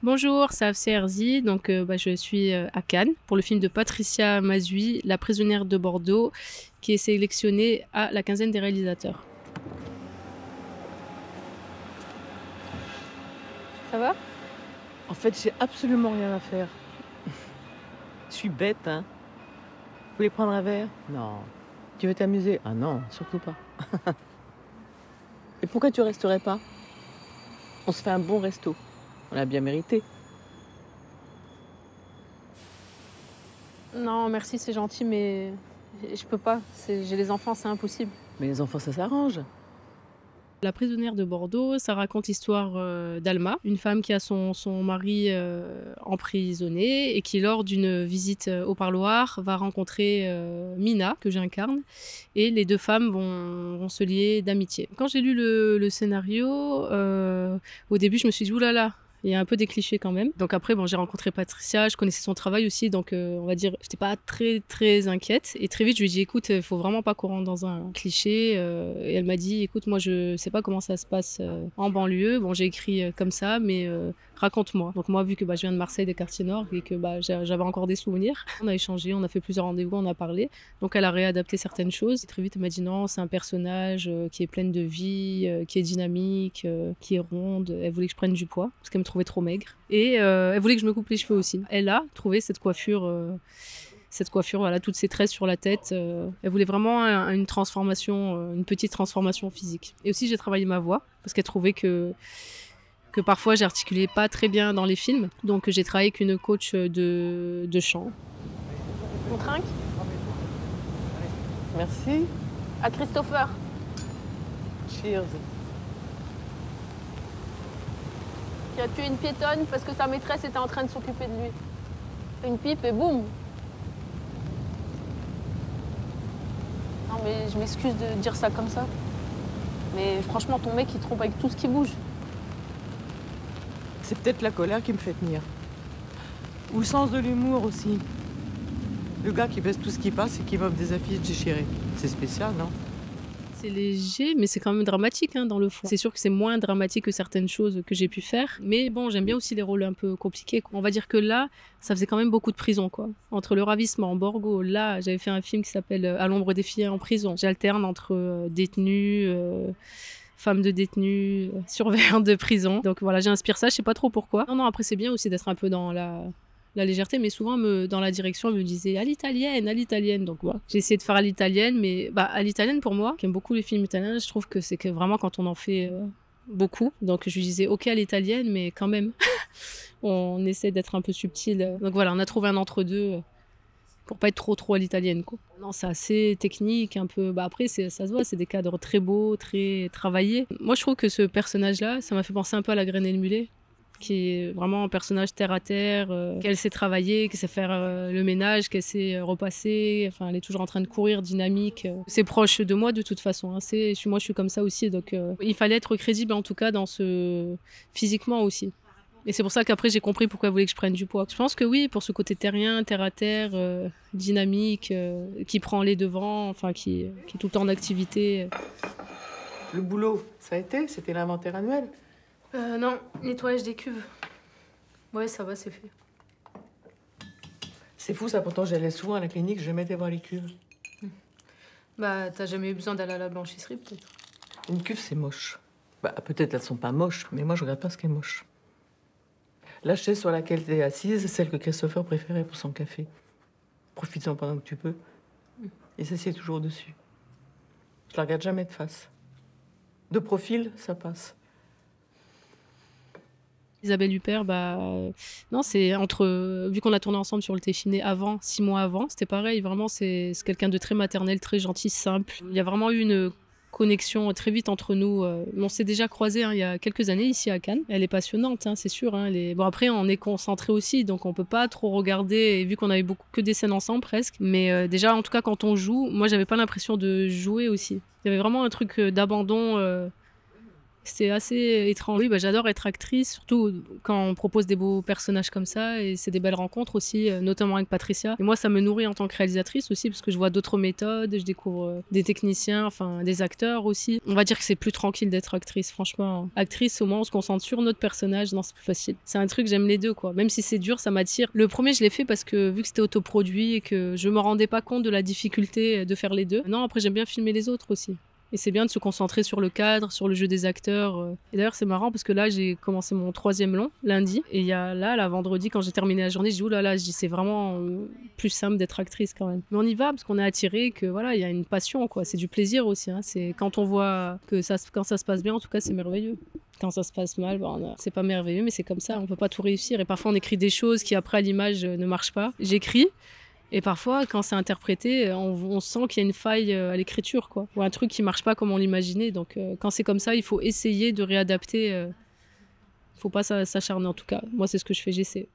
Bonjour, c'est Afsia Herzi. Je suis à Cannes pour le film de Patricia Mazui, La prisonnière de Bordeaux, qui est sélectionné à la quinzaine des réalisateurs. Ça va? En fait, j'ai absolument rien à faire. Je suis bête, hein. Vous voulez prendre un verre? Non. Tu veux t'amuser? Ah non, surtout pas. Et pourquoi tu resterais pas? On se fait un bon resto. On l'a bien mérité. Non, merci, c'est gentil, mais je peux pas. J'ai les enfants, c'est impossible. Mais les enfants, ça s'arrange. La prisonnière de Bordeaux, ça raconte l'histoire d'Alma, une femme qui a son mari emprisonné et qui, lors d'une visite au parloir, va rencontrer Mina, que j'incarne, et les deux femmes vont se lier d'amitié. Quand j'ai lu le scénario, au début, je me suis dit, oulala, il y a un peu des clichés quand même. Donc après, bon, j'ai rencontré Patricia, je connaissais son travail aussi, donc on va dire, j'étais pas très très inquiète. Et très vite, je lui ai dit, écoute, il faut vraiment pas qu'on rentre dans un cliché. Et elle m'a dit, écoute, moi je sais pas comment ça se passe en banlieue. Bon, j'ai écrit comme ça, mais raconte-moi. Donc moi, vu que je viens de Marseille, des quartiers nord, et que j'avais encore des souvenirs, on a échangé, on a fait plusieurs rendez-vous, on a parlé. Donc elle a réadapté certaines choses. Et très vite, elle m'a dit, non, c'est un personnage qui est plein de vie, qui est dynamique, qui est ronde. Elle voulait que je prenne du poids, parce qu'elle me trouvait trop maigre. Et elle voulait que je me coupe les cheveux aussi. Elle a trouvé cette coiffure, voilà, toutes ces tresses sur la tête. Elle voulait vraiment une transformation, une petite transformation physique. Et aussi, j'ai travaillé ma voix, parce qu'elle trouvait que parfois j'articulais pas très bien dans les films. Donc j'ai travaillé avec une coach de chant. On trinque Merci. à Christopher. Cheers. Qui a tué une piétonne parce que sa maîtresse était en train de s'occuper de lui. Une pipe et boum. Non mais je m'excuse de dire ça comme ça. Mais franchement, ton mec, il trompe avec tout ce qui bouge. C'est peut-être la colère qui me fait tenir. Ou le sens de l'humour aussi. Le gars qui baisse tout ce qui passe et qui m'offre des affiches déchirées. C'est spécial, non? C'est léger, mais c'est quand même dramatique dans le fond. C'est sûr que c'est moins dramatique que certaines choses que j'ai pu faire. Mais bon, j'aime bien aussi les rôles un peu compliqués. On va dire que là, ça faisait quand même beaucoup de prison, quoi. Entre le ravissement, Borgo, là, j'avais fait un film qui s'appelle À l'ombre des filles en prison. J'alterne entre détenus, femmes de détenus, surveillants de prison. Donc voilà, j'inspire ça, je sais pas trop pourquoi. Non, après c'est bien aussi d'être un peu dans la légèreté, mais souvent dans la direction, elle me disait à l'italienne, à l'italienne. Donc voilà, j'ai essayé de faire à l'italienne, mais à l'italienne pour moi, qui aime beaucoup les films italiens, je trouve que c'est que vraiment quand on en fait beaucoup. Donc je lui disais ok à l'italienne, mais quand même, on essaie d'être un peu subtil. Donc voilà, on a trouvé un entre-deux pour pas être trop à l'italienne, quoi. Non, c'est assez technique, un peu. Après, ça se voit, c'est des cadres très beaux, très travaillés. Moi, je trouve que ce personnage-là, ça m'a fait penser un peu à La Graine et le Mulet, qui est vraiment un personnage terre à terre, qu'elle sait travailler, qu'elle sait faire le ménage, qu'elle sait repasser. Enfin, elle est toujours en train de courir, dynamique. C'est proche de moi de toute façon. Moi, je suis comme ça aussi. Donc, il fallait être crédible en tout cas physiquement aussi. Et c'est pour ça qu'après, j'ai compris pourquoi elle voulait que je prenne du poids. Je pense que oui, pour ce côté terrien, terre à terre, dynamique, qui prend les devants, enfin, qui est tout le temps en activité. Le boulot, ça a été? C'était l'inventaire annuel? Non, nettoyage des cuves. Ouais, ça va, c'est fait. C'est fou ça, pourtant j'allais souvent à la clinique, je jamais été voir les cuves. T'as jamais eu besoin d'aller à la blanchisserie, peut-être? Une cuve, c'est moche. Peut-être elles sont pas moches, mais moi je regarde pas ce qui est moche. La chaise sur laquelle tu es assise, c'est celle que Christopher préférait pour son café. Profites-en pendant que tu peux. Et s'assied toujours dessus. Je la regarde jamais de face. De profil, ça passe. Isabelle Huppert, non, c'est vu qu'on a tourné ensemble sur le Téchiné 6 mois avant, c'était pareil, vraiment, c'est quelqu'un de très maternel, très gentil, simple. Il y a vraiment eu une connexion très vite entre nous. On s'est déjà croisés il y a quelques années ici à Cannes. Elle est passionnante, c'est sûr. Bon, après, on est concentrés aussi, donc on peut pas trop regarder, et vu qu'on avait que des scènes ensemble presque. Mais déjà, en tout cas, quand on joue, moi, j'avais pas l'impression de jouer aussi. Il y avait vraiment un truc d'abandon. c'est assez étrange. Oui, bah, j'adore être actrice, surtout quand on propose des beaux personnages comme ça, et c'est des belles rencontres aussi, notamment avec Patricia. Et moi, ça me nourrit en tant que réalisatrice aussi, parce que je vois d'autres méthodes, je découvre des techniciens, enfin des acteurs aussi. On va dire que c'est plus tranquille d'être actrice, franchement. Actrice, au moins, on se concentre sur notre personnage, non, c'est plus facile. C'est un truc, j'aime les deux, quoi. Même si c'est dur, ça m'attire. Le premier, je l'ai fait parce que vu que c'était autoproduit et que je me rendais pas compte de la difficulté de faire les deux. Non, après, j'aime bien filmer les autres aussi. Et c'est bien de se concentrer sur le cadre, sur le jeu des acteurs. Et d'ailleurs, c'est marrant parce que là, j'ai commencé mon 3e long, lundi. Et il y a là, vendredi, quand j'ai terminé la journée, je dis, oulala, c'est vraiment plus simple d'être actrice quand même. Mais on y va parce qu'on est attiré, que voilà, il y a une passion, quoi. C'est du plaisir aussi. Hein. C'est quand on voit que quand ça se passe bien, en tout cas, c'est merveilleux. Quand ça se passe mal, bon, c'est pas merveilleux, mais c'est comme ça. On peut pas tout réussir. Et parfois, on écrit des choses qui, après, à l'image, ne marchent pas. J'écris. Et parfois, quand c'est interprété, on sent qu'il y a une faille à l'écriture, quoi. Ou un truc qui marche pas comme on l'imaginait. Donc, quand c'est comme ça, il faut essayer de réadapter. Faut pas s'acharner, en tout cas. Moi, c'est ce que je fais, j'essaie.